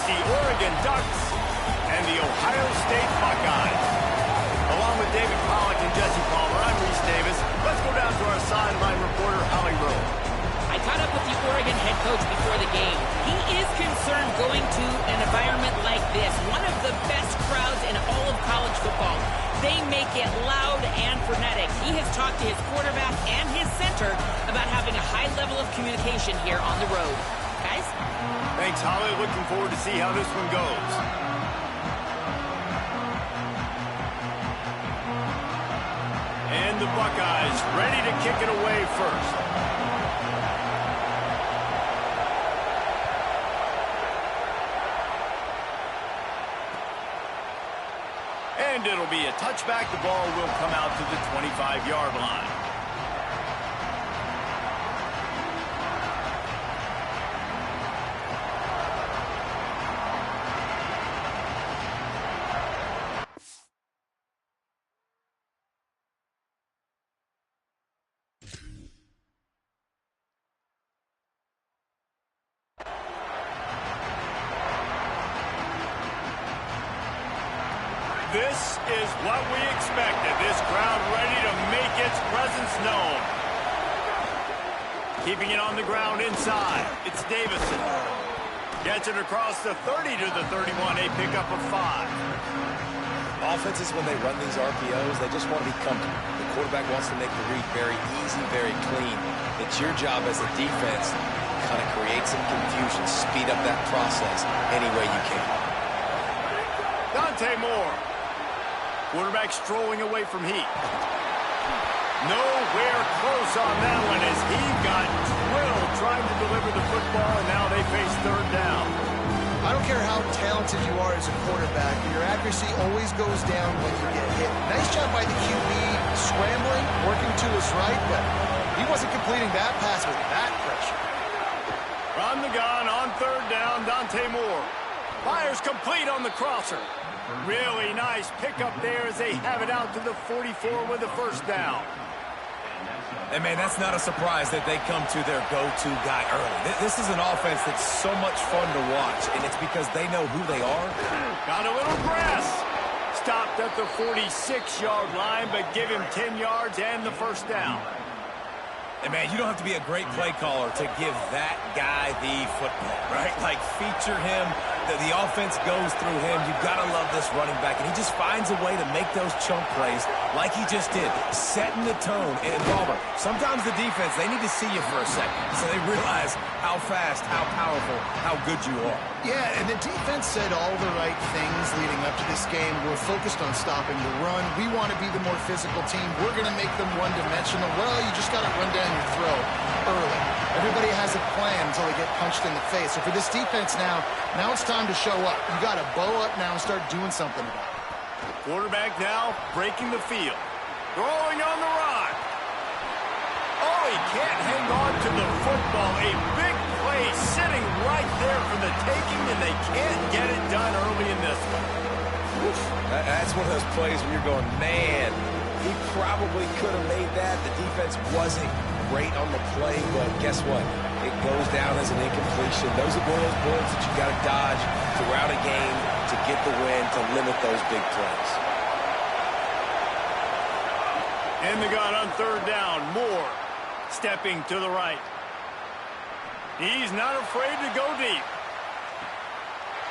the Oregon Ducks and the Ohio State Buckeyes. Along with David Pollack and Jesse Palmer, I'm Reese Davis. Let's go down to our sideline reporter, Holly Rowe. I caught up with the Oregon head coach before the game. He is concerned going to an environment like this, one of the best crowds in all of college football. They make it loud and frenetic. He has talked to his quarterback and his center about having a high level of communication here on the road. Guys? Thanks, Holly. Looking forward to see how this one goes. And the Buckeyes ready to kick it away first. And it'll be a touchback. The ball will come out to the 25-yard line. This is what we expected. This crowd ready to make its presence known. Keeping it on the ground inside. It's Davison. Gets it across the 30 to the 31. A pickup of 5. Offenses, when they run these RPOs, they just want to be comfortable. The quarterback wants to make the read very easy, very clean. It's your job as a defense to kind of create some confusion, speed up that process any way you can. Dante Moore. Quarterback strolling away from heat. Nowhere close on that one as he got drilled trying to deliver the football, and now they face third down. I don't care how talented you are as a quarterback, your accuracy always goes down when you get hit. Nice job by the QB scrambling, working to his right, but he wasn't completing that pass with that pressure. From the gun on third down, Dante Moore. Fires complete on the crosser. Really nice pickup there as they have it out to the 44 with the first down. And, man, that's not a surprise that they come to their go-to guy early. This is an offense that's so much fun to watch, and it's because they know who they are. Got a little grass. Stopped at the 46-yard line, but give him 10 yards and the first down. And, man, you don't have to be a great play caller to give that guy the football, right? Like, feature him. The offense goes through him. You've got to love this running back. And he just finds a way to make those chunk plays like he just did, setting the tone. And, Palmer, sometimes the defense, they need to see you for a second so they realize how fast, how powerful, how good you are. Yeah, and the defense said all the right things leading up to this game. We're focused on stopping the run. We want to be the more physical team. We're going to make them one-dimensional. Well, you just got to run down your throat early. Everybody has a plan until they get punched in the face. So for this defense now it's time to show up. You got to bow up now and start doing something about it. Quarterback now breaking the field. Throwing on the run. Oh, he can't hang on to the football. A big play sitting right there for the taking, and they can't get it done early in this one. Oof. That's one of those plays where you're going, man, he probably could have made that. The defense wasn't great on the play, but guess what? It goes down as an incompletion. Those are one of those bullets that you got to dodge throughout a game to get the win, to limit those big plays. In the gun on third down, Moore stepping to the right. He's not afraid to go deep.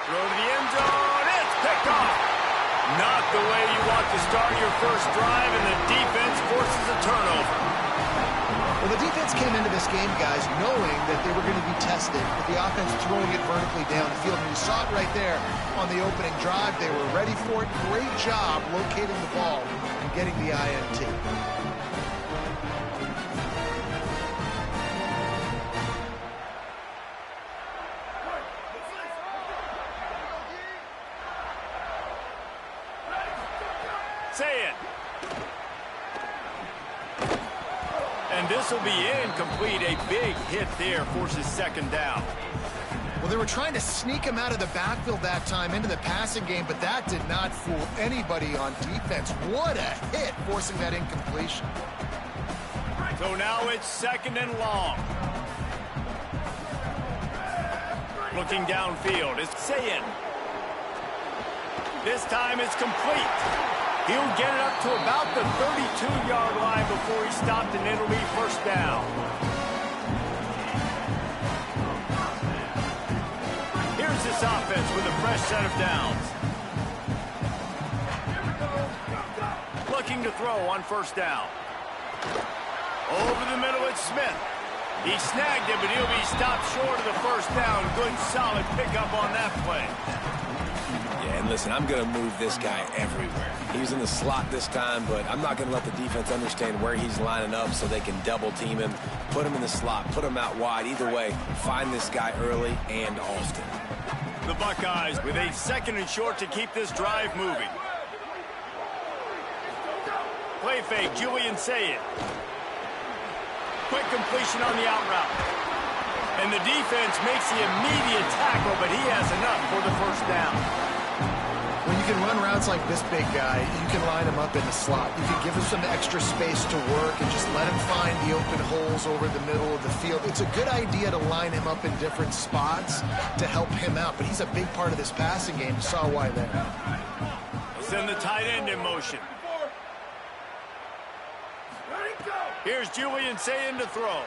Throw to the end zone. It's picked off. Not the way you want to start your first drive, and the defense forces a turnover. Well, the defense came into this game, guys, knowing that they were going to be tested with the offense throwing it vertically down the field. And you saw it right there on the opening drive. They were ready for it. Great job locating the ball and getting the INT. Say it. And this will be incomplete. A big hit there forces second down. Well, they were trying to sneak him out of the backfield that time into the passing game, but that did not fool anybody on defense. What a hit, forcing that incompletion. So now it's second and long. Looking downfield, it's Sayin. This time it's complete. He'll get it up to about the 32-yard line before he stopped, and it'll be first down. Here's this offense with a fresh set of downs. Looking to throw on first down. Over the middle, it's Smith. He snagged it, but he'll be stopped short of the first down. Good, solid pickup on that play. Yeah, and listen, I'm going to move this guy everywhere. He's in the slot this time, but I'm not going to let the defense understand where he's lining up so they can double team him, put him in the slot, put him out wide. Either way, find this guy early and often. The Buckeyes with a 2nd and short to keep this drive moving. Play fake, Julian Sayin. Quick completion on the out route. And the defense makes the immediate tackle, but he has enough for the first down. When you can run routes like this big guy, you can line him up in the slot. You can give him some extra space to work and just let him find the open holes over the middle of the field. It's a good idea to line him up in different spots to help him out, but he's a big part of this passing game. You saw why there. Send the tight end in motion. Here's Julian Sayin to throw.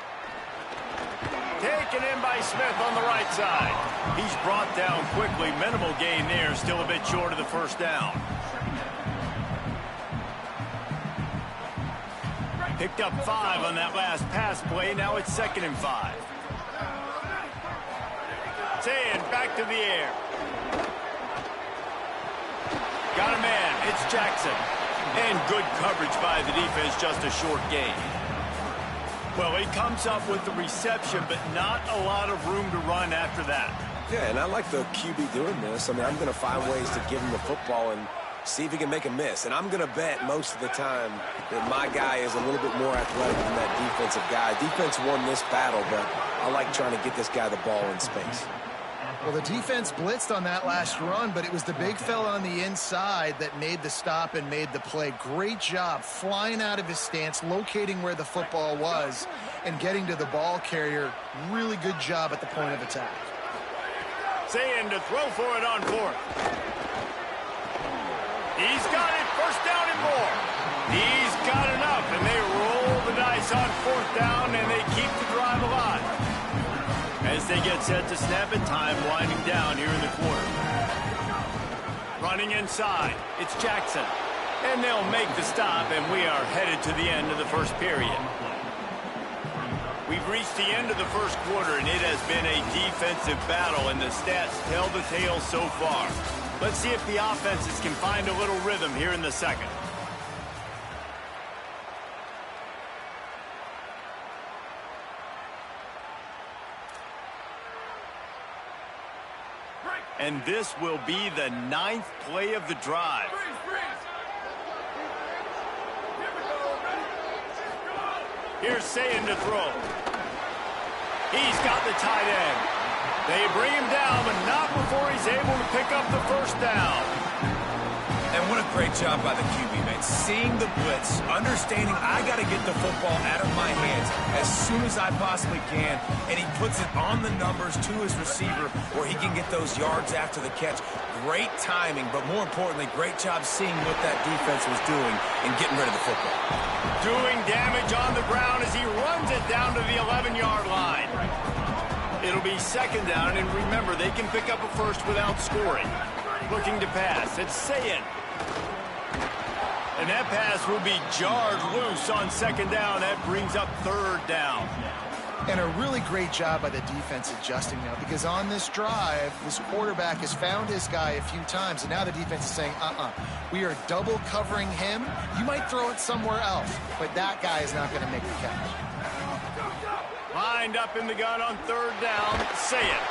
Taken in by Smith on the right side. He's brought down quickly. Minimal gain there. Still a bit short of the first down. Picked up 5 on that last pass play. Now it's 2nd and 5. Sayin back to the air. Got a man. It's Jackson. And good coverage by the defense. Just a short gain. Well, he comes up with the reception, but not a lot of room to run after that. Yeah, and I like the QB doing this. I mean, I'm going to find ways to give him the football and see if he can make a miss. And I'm going to bet most of the time that my guy is a little bit more athletic than that defensive guy. Defense won this battle, but I like trying to get this guy the ball in space. Well, the defense blitzed on that last run, but it was the big fella on the inside that made the stop and made the play. Great job flying out of his stance, locating where the football was, and getting to the ball carrier. Really good job at the point of attack. Sayin to throw for it on 4th. He's got it. First down and more. He's got enough, and they roll the dice on 4th down, and they keep the drive alive. As they get set to snap it, time winding down here in the quarter. Running inside, it's Jackson. And they'll make the stop, and we are headed to the end of the first period. We've reached the end of the first quarter, and it has been a defensive battle, and the stats tell the tale so far. Let's see if the offenses can find a little rhythm here in the second. And this will be the 9th play of the drive. Here's Sayin to throw. He's got the tight end. They bring him down, but not before he's able to pick up the first down. And what a great job by the QB, man. Seeing the blitz, understanding I got to get the football out of my hands as soon as I possibly can, and he puts it on the numbers to his receiver where he can get those yards after the catch. Great timing, but more importantly, great job seeing what that defense was doing and getting rid of the football. Doing damage on the ground as he runs it down to the 11-yard line. It'll be 2nd down, and remember, they can pick up a first without scoring. Looking to pass, it's Sayin. And that pass will be jarred loose on 2nd down. That brings up 3rd down. And a really great job by the defense adjusting now, because on this drive, this quarterback has found his guy a few times, and now the defense is saying, we are double covering him. You might throw it somewhere else, but that guy is not going to make the catch. Lined up in the gun on 3rd down, Sayin.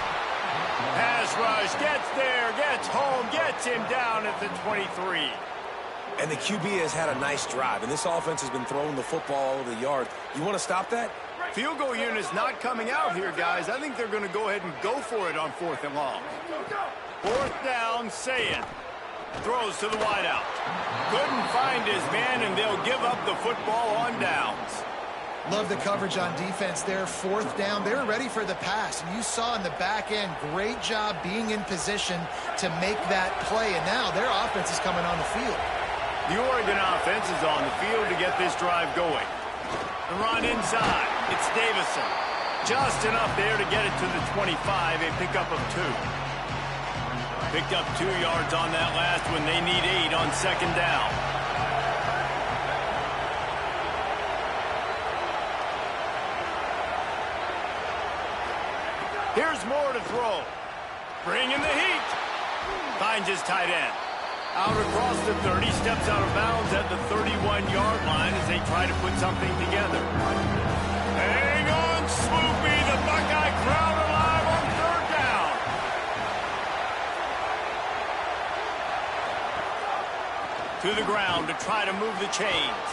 Pass rush, gets there, gets home, gets him down at the 23. And the QB has had a nice drive, and this offense has been throwing the football all over the yard. You want to stop that? Field goal unit's not coming out here, guys. I think they're going to go ahead and go for it on 4th and long. 4th down, Sayin. Throws to the wideout. Couldn't find his man, and they'll give up the football on downs. Love the coverage on defense there. Fourth down. They were ready for the pass. And you saw in the back end, great job being in position to make that play. And now their offense is coming on the field. The Oregon offense is on the field to get this drive going. The run inside. It's Davison. Just enough there to get it to the 25, a pickup of 2. Picked up 2 yards on that last one. They need 8 on second down. Here's Moore to throw. Bringing the heat. Finds his tight end. Out across the 30, steps out of bounds at the 31-yard line as they try to put something together. Hang on, Swoopy. The Buckeye crowd alive on third down. To the ground to try to move the chains.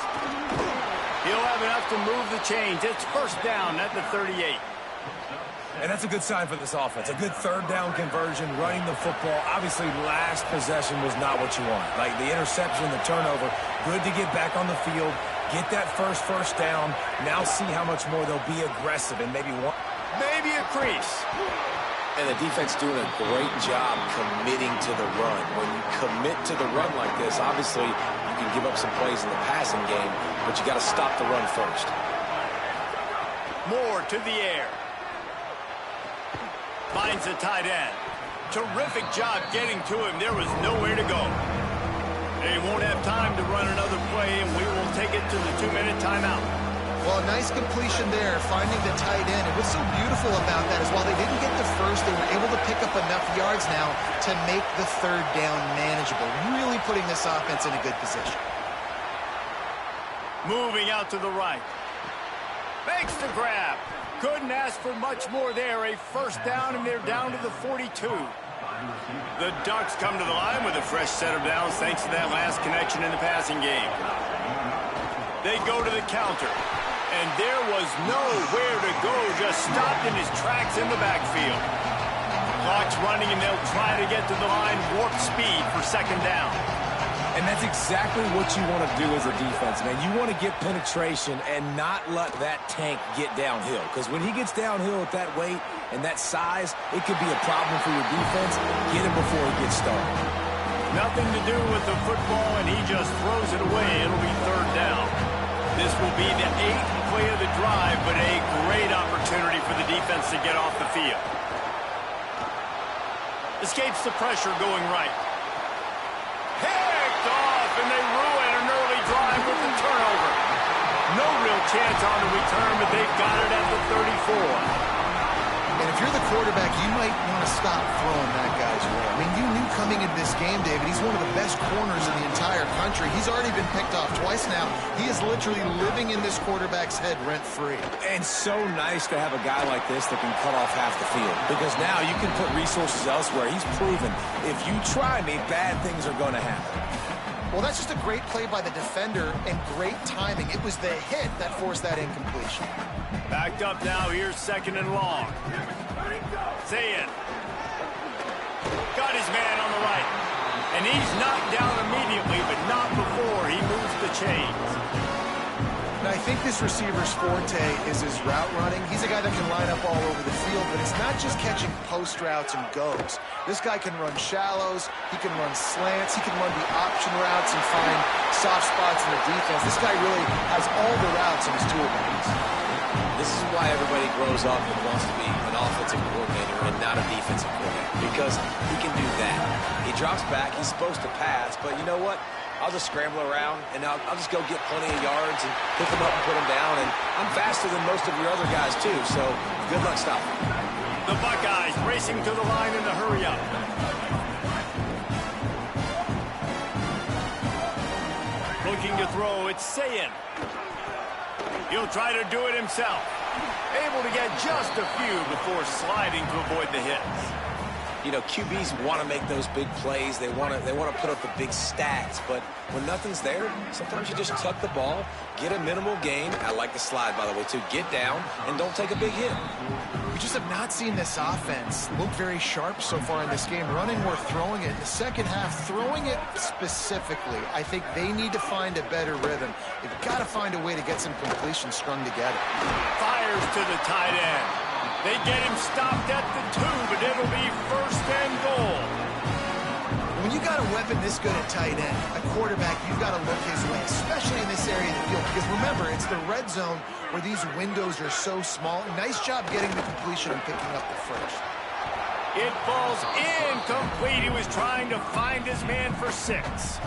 He'll have enough to move the chains. It's first down at the 38. And that's a good sign for this offense. A good third down conversion, running the football. Obviously, last possession was not what you want. Like the interception, the turnover. Good to get back on the field, get that first down. Now see how much more they'll be aggressive and maybe a crease. And the defense doing a great job committing to the run. When you commit to the run like this, obviously, you can give up some plays in the passing game, but you got to stop the run first. Moore to the air. Finds the tight end. Terrific job getting to him. There was nowhere to go. They won't have time to run another play, and we will take it to the 2-minute timeout. Well, a nice completion there, finding the tight end. And what's so beautiful about that is while they didn't get the first, they were able to pick up enough yards now to make the third down manageable. Really putting this offense in a good position. Moving out to the right. Makes the grab. Couldn't ask for much more there. A first down, and they're down to the 42. The Ducks come to the line with a fresh set of downs thanks to that last connection in the passing game. They go to the counter, and there was nowhere to go. Just stopped in his tracks in the backfield. Clock's running, and they'll try to get to the line warp speed for second down. And that's exactly what you want to do as a defense, man. You want to get penetration and not let that tank get downhill. Because when he gets downhill at that weight and that size, it could be a problem for your defense. Get him before he gets started. Nothing to do with the football, and he just throws it away. It'll be third down. This will be the 8th play of the drive, but a great opportunity for the defense to get off the field. Escapes the pressure going right. Picked off, and they ruin an early drive with the turnover. No real chance on the return, but they've got it at the 34. And if you're the quarterback, you might want to stop throwing that guy's way. I mean, you knew coming into this game, David, he's one of the best corners in the entire country. He's already been picked off twice now. He is literally living in this quarterback's head rent-free. And so nice to have a guy like this that can cut off half the field. Because now you can put resources elsewhere. He's proven if you try me, bad things are going to happen. Well, that's just a great play by the defender and great timing. It was the hit that forced that incompletion. Backed up now. Here's second and long. Zayn. Got his man on the right. And he's knocked down immediately, but not before he moves the chains. And I think this receiver's forte is his route running. He's a guy that can line up all over the field, but it's not just catching post routes and goes. This guy can run shallows, he can run slants, he can run the option routes and find soft spots in the defense. This guy really has all the routes in his toolbox. This is why everybody grows up and wants to be an offensive coordinator and not a defensive coordinator, because he can do that. He drops back, he's supposed to pass, but you know what? I'll just scramble around, and I'll just go get plenty of yards and pick them up and put them down. And I'm faster than most of your other guys, too, so good luck stopping. The Buckeyes racing to the line in the hurry-up. Looking to throw, it's Zayn. He'll try to do it himself. Able to get just a few before sliding to avoid the hits. You know, QBs want to make those big plays. They want to put up the big stats. But when nothing's there, sometimes you just tuck the ball, get a minimal gain. I like the slide, by the way, too. Get down and don't take a big hit. We just have not seen this offense look very sharp so far in this game. Running or throwing it. In the second half, throwing it specifically, I think they need to find a better rhythm. They've got to find a way to get some completions strung together. Fires to the tight end. They get him stopped at the 2, but it'll be first and goal. When you got a weapon this good at tight end, a quarterback, you've got to look his way, especially in this area of the field. Because remember, it's the red zone where these windows are so small. Nice job getting the completion and picking up the first. It falls incomplete. He was trying to find his man for 6.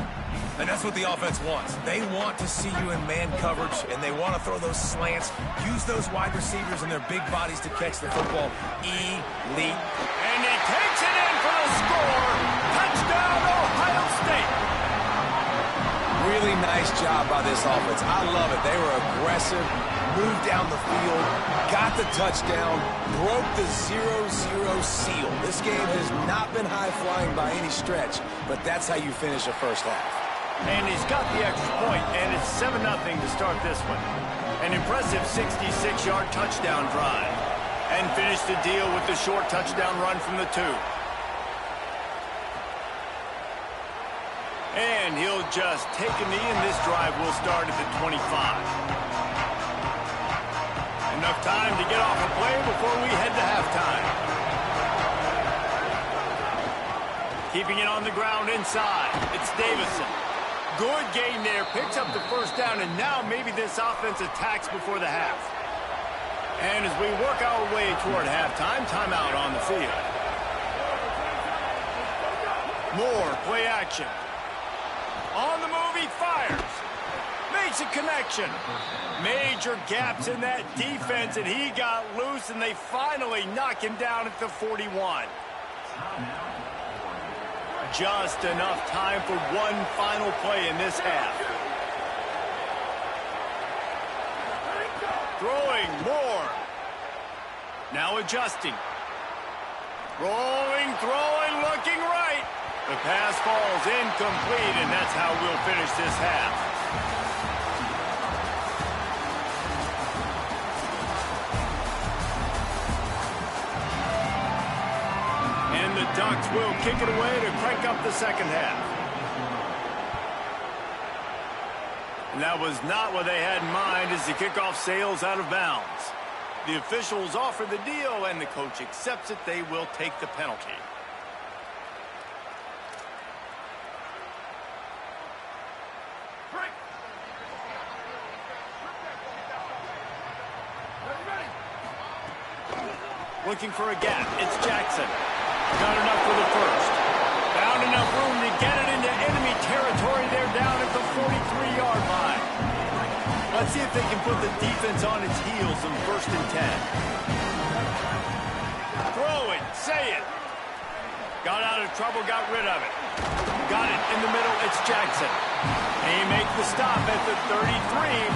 And that's what the offense wants. They want to see you in man coverage, and they want to throw those slants, use those wide receivers and their big bodies to catch the football. Elite. And he takes it in for the score. Touchdown, Ohio State. Really nice job by this offense. I love it. They were aggressive, moved down the field, got the touchdown, broke the 0-0 seal. This game has not been high-flying by any stretch, but that's how you finish a first half. And he's got the extra point, and it's 7-0 to start this one. An impressive 66-yard touchdown drive. And finished the deal with the short touchdown run from the 2. And he'll just take a knee, and this drive will start at the 25. Enough time to get off a play before we head to halftime. Keeping it on the ground inside, it's Davison. Good gain there, picks up the first down, and now maybe this offense attacks before the half. And as we work our way toward halftime, timeout on the field. More play action. On the move, he fires. Makes a connection. Major gaps in that defense, and he got loose, and they finally knock him down at the 41. Just enough time for one final play in this half. Throwing more. Now adjusting. Rolling, throwing, looking right. The pass falls incomplete, and that's how we'll finish this half. And the Ducks will kick it away to crank up the second half. And that was not what they had in mind as the kickoff sails out of bounds. The officials offer the deal, and the coach accepts it. They will take the penalty. Looking for a gap. It's Jackson. Got enough for the first. Found enough room to get it into enemy territory. They're down at the 43-yard line. Let's see if they can put the defense on its heels in 1st and 10. Throw it. Say it. Got out of trouble. Got rid of it. Got it in the middle. It's Jackson. They make the stop at the 33,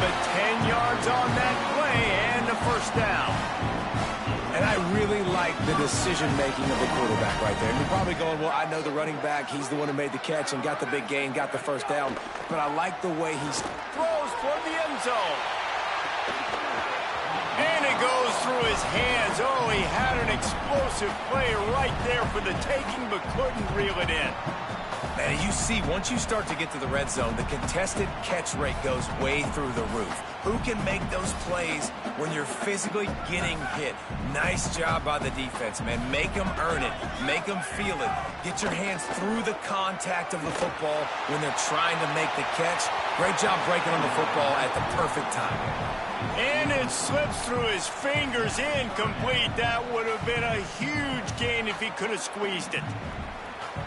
but 10 yards on that play and a first down. And I really like the decision-making of the quarterback right there. And you're probably going, well, I know the running back. He's the one who made the catch and got the big gain, got the first down. But I like the way he's throws toward the end zone. And it goes through his hands. Oh, he had an explosive play right there for the taking, but couldn't reel it in. Man, you see, once you start to get to the red zone, the contested catch rate goes way through the roof. Who can make those plays when you're physically getting hit? Nice job by the defense, man. Make them earn it. Make them feel it. Get your hands through the contact of the football when they're trying to make the catch. Great job breaking on the football at the perfect time. And it slips through his fingers, incomplete. That would have been a huge gain if he could have squeezed it.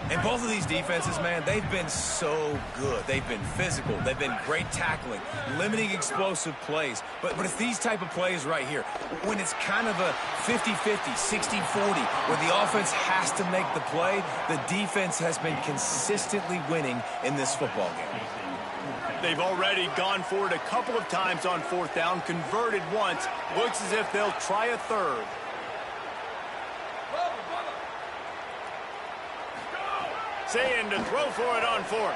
And both of these defenses, man, they've been so good. They've been physical. They've been great tackling, limiting explosive plays. But it's these type of plays right here, when it's kind of a 50-50, 60-40, where the offense has to make the play, the defense has been consistently winning in this football game. They've already gone for it a couple of times on 4th down, converted once. Looks as if they'll try a third. Saying to throw for it on fourth.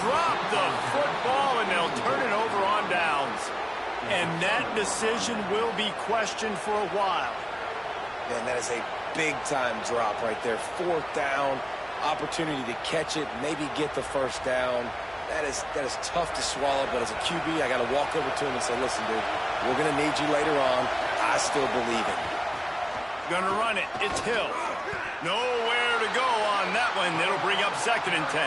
Drop the football, and they'll turn it over on downs. And that decision will be questioned for a while. Man, that is a big-time drop right there. Fourth down, opportunity to catch it, maybe get the first down. That is tough to swallow, but as a QB, I got to walk over to him and say, listen, dude, we're going to need you later on. I still believe it. Gonna run it. It's Hill. Nowhere to go on that one. It'll bring up 2nd and 10.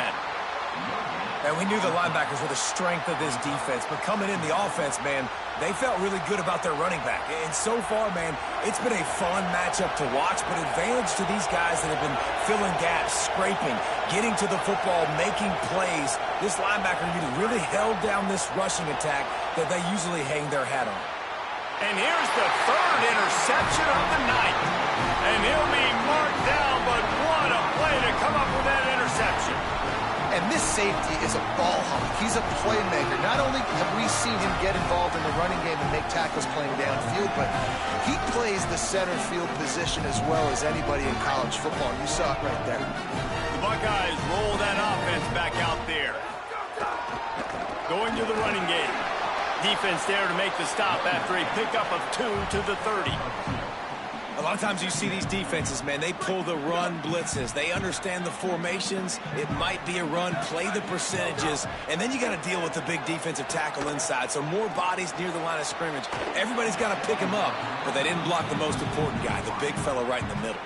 And we knew the linebackers were the strength of this defense, but coming in the offense, man, they felt really good about their running back. And so far, man, it's been a fun matchup to watch, but advantage to these guys that have been filling gaps, scraping, getting to the football, making plays. This linebacker really held down this rushing attack that they usually hang their hat on. And here's the 3rd interception of the night. And he'll be marked down, but what a play to come up with that interception. And this safety is a ball hawk. He's a playmaker. Not only have we seen him get involved in the running game and make tackles playing downfield, but he plays the center field position as well as anybody in college football. You saw it right there. The Buckeyes roll that offense back out there. Going to the running game. Defense there to make the stop after a pickup of 2 to the 30. A lot of times you see these defenses, man, they pull the run blitzes. They understand the formations. It might be a run, play the percentages, and then you got to deal with the big defensive tackle inside. So more bodies near the line of scrimmage. Everybody's got to pick him up, but they didn't block the most important guy, the big fella right in the middle.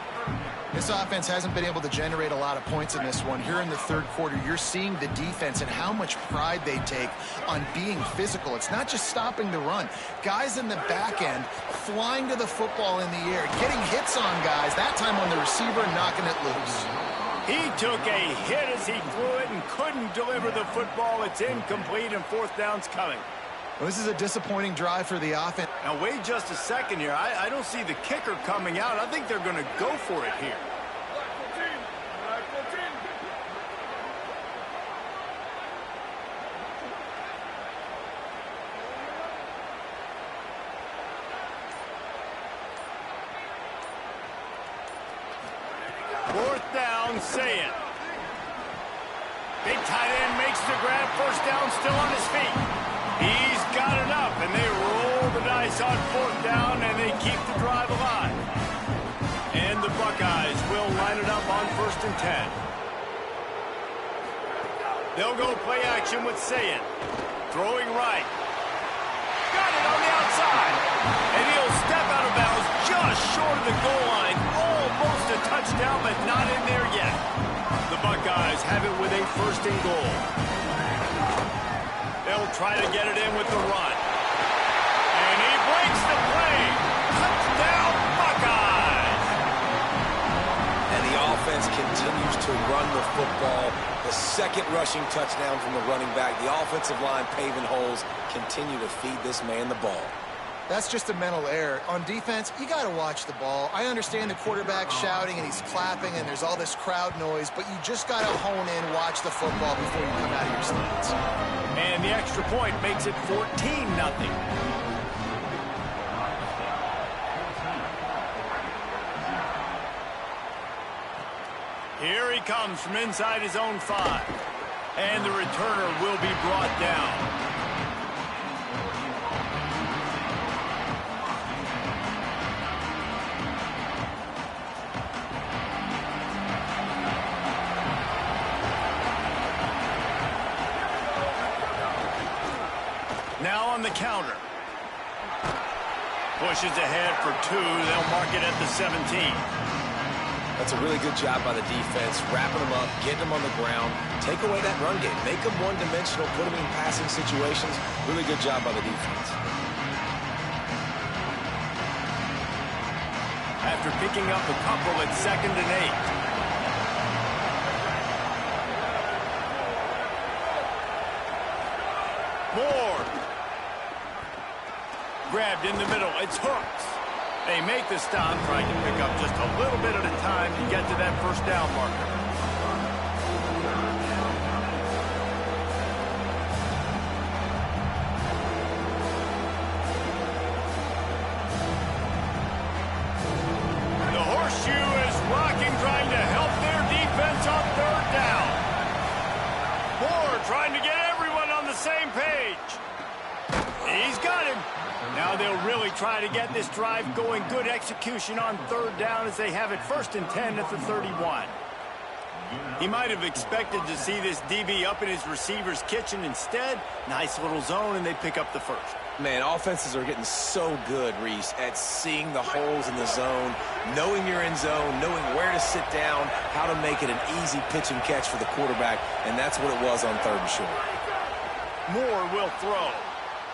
This offense hasn't been able to generate a lot of points in this one. Here in the 3rd quarter, you're seeing the defense and how much pride they take on being physical. It's not just stopping the run. Guys in the back end flying to the football in the air, getting hits on guys, that time on the receiver, knocking it loose. He took a hit as he threw it and couldn't deliver the football. It's incomplete, and 4th down's coming. Well, this is a disappointing drive for the offense. Now, wait just a second here. I don't see the kicker coming out. I think they're going to go for it here. Fourth down, say it. Big tight end makes the grab. First down, still on his feet. He's got it up, and they roll the dice on 4th down, and they keep the drive alive. And the Buckeyes will line it up on 1st and 10. They'll go play action with Sayin. Throwing right. Got it on the outside. And he'll step out of bounds just short of the goal line. Almost a touchdown, but not in there yet. The Buckeyes have it with a 1st and goal. They'll try to get it in with the run. And he breaks the play. Touchdown, Buckeyes! And the offense continues to run the football. The 2nd rushing touchdown from the running back. The offensive line paving holes, continue to feed this man the ball. That's just a mental error. On defense, you got to watch the ball. I understand the quarterback shouting and he's clapping and there's all this crowd noise, but you just got to hone in, watch the football before you come out of your stance. And the extra point makes it 14-0. Here he comes from inside his own 5. And the returner will be brought down. Now on the counter. Pushes ahead for 2. They'll mark it at the 17. That's a really good job by the defense, wrapping them up, getting them on the ground, take away that run game, make them one-dimensional, put them in passing situations. Really good job by the defense. After picking up a couple at 2nd and 8. Moore. Grabbed in the middle. It's Hooks. They make the stop, trying to pick up just a little bit at a time to get to that 1st down marker. The horseshoe is rocking, trying to help their defense off Now they'll really try to get this drive going. Good execution on third down as they have it 1st and 10 at the 31. He might have expected to see this DB up in his receiver's kitchen. Instead, nice little zone, and they pick up the first. Man, offenses are getting so good, Reese, at seeing the holes in the zone, knowing you're in zone, knowing where to sit down, how to make it an easy pitch and catch for the quarterback, and that's what it was on 3rd and short. Moore will throw.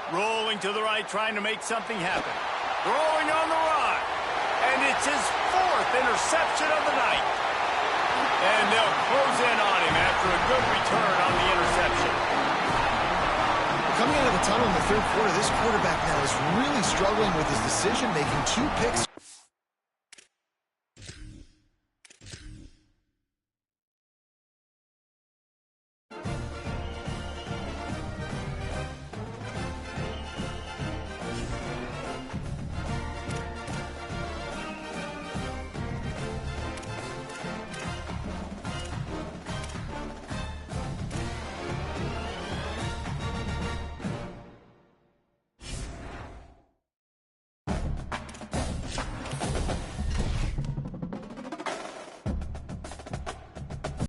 Rolling to the right, trying to make something happen. Throwing on the run. And it's his 4th interception of the night. And they'll close in on him after a good return on the interception. Coming out of the tunnel in the 3rd quarter, this quarterback now is really struggling with his decision-making. 2 picks